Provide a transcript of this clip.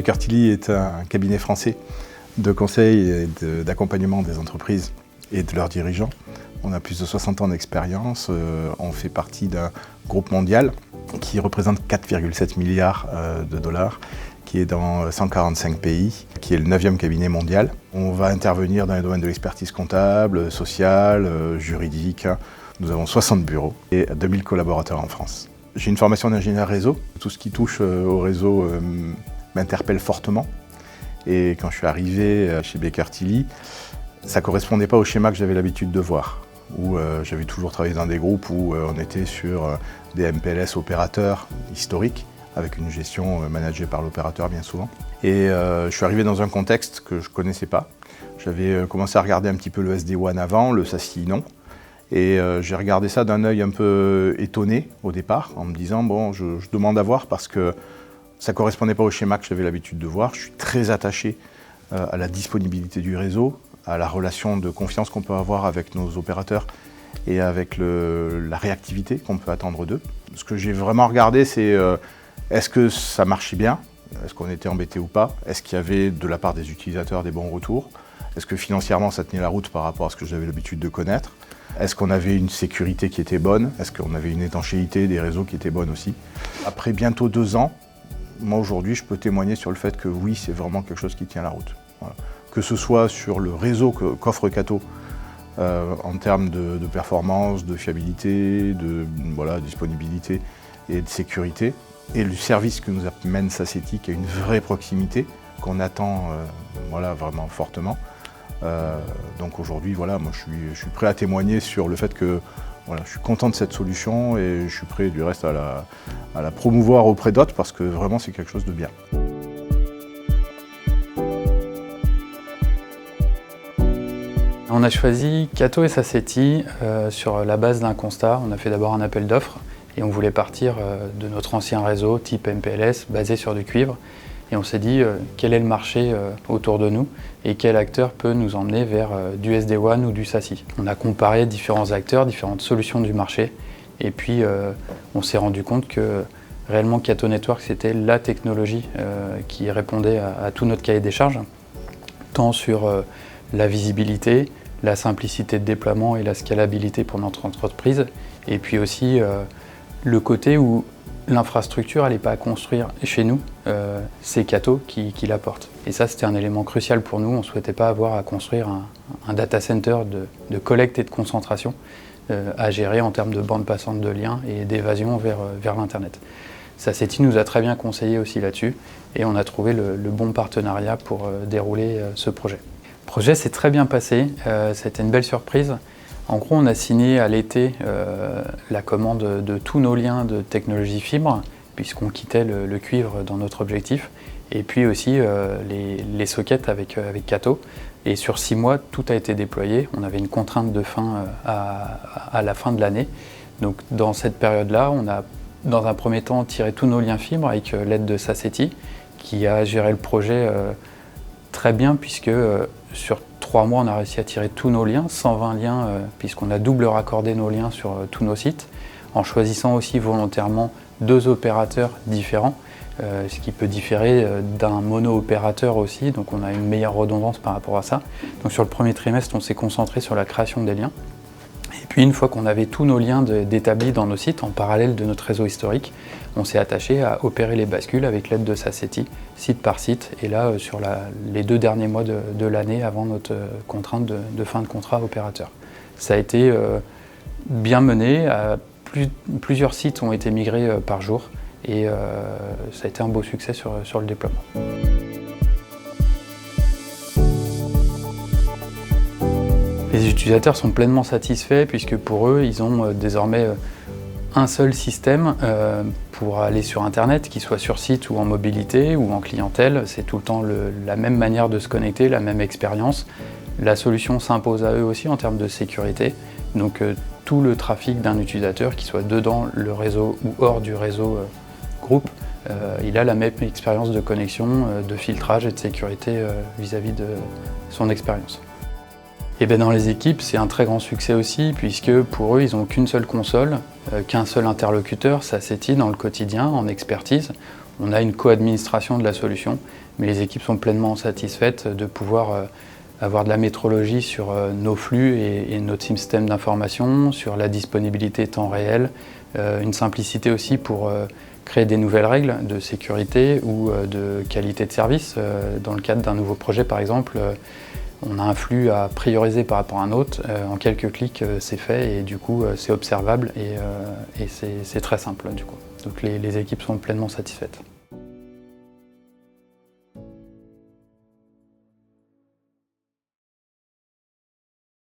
Baker Tilly est un cabinet français de conseil et d'accompagnement des entreprises et de leurs dirigeants. On a plus de 60 ans d'expérience, on fait partie d'un groupe mondial qui représente 4,7 milliards de dollars, qui est dans 145 pays, qui est le 9e cabinet mondial. On va intervenir dans les domaines de l'expertise comptable, sociale, juridique. Nous avons 60 bureaux et 2000 collaborateurs en France. J'ai une formation d'ingénieur réseau. Tout ce qui touche au réseau m'interpelle fortement. Et quand je suis arrivé chez Baker Tilly, ça ne correspondait pas au schéma que j'avais l'habitude de voir. Où j'avais toujours travaillé dans des groupes où on était sur des MPLS opérateurs historiques, avec une gestion managée par l'opérateur bien souvent. Et je suis arrivé dans un contexte que je ne connaissais pas. J'avais commencé à regarder un petit peu le SD-WAN avant, le SASE non. Et j'ai regardé ça d'un œil un peu étonné au départ, en me disant bon, je demande à voir parce que ça ne correspondait pas au schéma que j'avais l'habitude de voir. Je suis très attaché à la disponibilité du réseau, à la relation de confiance qu'on peut avoir avec nos opérateurs et avec la réactivité qu'on peut attendre d'eux. Ce que j'ai vraiment regardé, c'est est-ce que ça marchait bien? Est-ce qu'on était embêté ou pas? Est-ce qu'il y avait de la part des utilisateurs des bons retours? Est-ce que financièrement ça tenait la route par rapport à ce que j'avais l'habitude de connaître? Est-ce qu'on avait une sécurité qui était bonne? Est-ce qu'on avait une étanchéité des réseaux qui était bonne aussi? Après bientôt 2 ans, moi aujourd'hui je peux témoigner sur le fait que oui, c'est vraiment quelque chose qui tient la route. Voilà. Que ce soit sur le réseau qu'offre Cato, en termes de performance, de fiabilité, de disponibilité et de sécurité, et le service que nous amène SASETI, qui a une vraie proximité, qu'on attend vraiment fortement. Donc aujourd'hui, moi je suis prêt à témoigner sur le fait que je suis content de cette solution et je suis prêt du reste à la promouvoir auprès d'autres parce que vraiment c'est quelque chose de bien. On a choisi Cato et SASETI sur la base d'un constat. On a fait d'abord un appel d'offres et on voulait partir de notre ancien réseau type MPLS basé sur du cuivre. Et on s'est dit quel est le marché autour de nous et quel acteur peut nous emmener vers du SD-WAN ou du SASE. On a comparé différents acteurs, différentes solutions du marché et puis on s'est rendu compte que réellement Cato Network c'était la technologie qui répondait à tout notre cahier des charges, tant sur la visibilité, la simplicité de déploiement et la scalabilité pour notre entreprise et puis aussi le côté où l'infrastructure, elle n'est pas à construire chez nous, c'est Cato qui l'apporte. Et ça, c'était un élément crucial pour nous. On ne souhaitait pas avoir à construire un data center de collecte et de concentration à gérer en termes de bande passante de liens et d'évasion vers l'Internet. SASETI nous a très bien conseillé aussi là-dessus et on a trouvé le bon partenariat pour dérouler ce projet. Le projet s'est très bien passé, c'était une belle surprise. En gros, on a signé à l'été la commande de tous nos liens de technologie fibre, puisqu'on quittait le cuivre dans notre objectif, et puis aussi les sockets avec Cato. Et sur 6 mois, tout a été déployé. On avait une contrainte de fin à la fin de l'année. Donc dans cette période-là, on a dans un premier temps tiré tous nos liens fibres avec l'aide de SASETI, qui a géré le projet très bien, puisque sur 3 mois, on a réussi à tirer tous nos liens, 120 liens, puisqu'on a double raccordé nos liens sur tous nos sites, en choisissant aussi volontairement 2 opérateurs différents, ce qui peut différer d'un mono-opérateur aussi, donc on a une meilleure redondance par rapport à ça. Donc sur le premier trimestre, on s'est concentré sur la création des liens. Et puis une fois qu'on avait tous nos liens d'établis dans nos sites, en parallèle de notre réseau historique, on s'est attaché à opérer les bascules avec l'aide de SASETI, site par site, et là sur les 2 derniers mois de l'année avant notre contrainte de fin de contrat opérateur. Ça a été bien mené, plusieurs sites ont été migrés par jour, et ça a été un beau succès sur le déploiement. Les utilisateurs sont pleinement satisfaits puisque pour eux, ils ont désormais un seul système pour aller sur Internet, qu'il soit sur site ou en mobilité ou en clientèle. C'est tout le temps la même manière de se connecter, la même expérience. La solution s'impose à eux aussi en termes de sécurité. Donc tout le trafic d'un utilisateur, qu'il soit dedans le réseau ou hors du réseau groupe, il a la même expérience de connexion, de filtrage et de sécurité vis-à-vis de son expérience. Et bien dans les équipes, c'est un très grand succès aussi, puisque pour eux, ils n'ont qu'une seule console, qu'un seul interlocuteur, SASETI dans le quotidien, en expertise. On a une co-administration de la solution, mais les équipes sont pleinement satisfaites de pouvoir avoir de la métrologie sur nos flux et notre système d'information, sur la disponibilité temps réel, une simplicité aussi pour créer des nouvelles règles de sécurité ou de qualité de service. Dans le cadre d'un nouveau projet, par exemple, on a un flux à prioriser par rapport à un autre. En quelques clics, c'est fait et du coup, c'est observable et c'est très simple. Du coup. Donc les équipes sont pleinement satisfaites.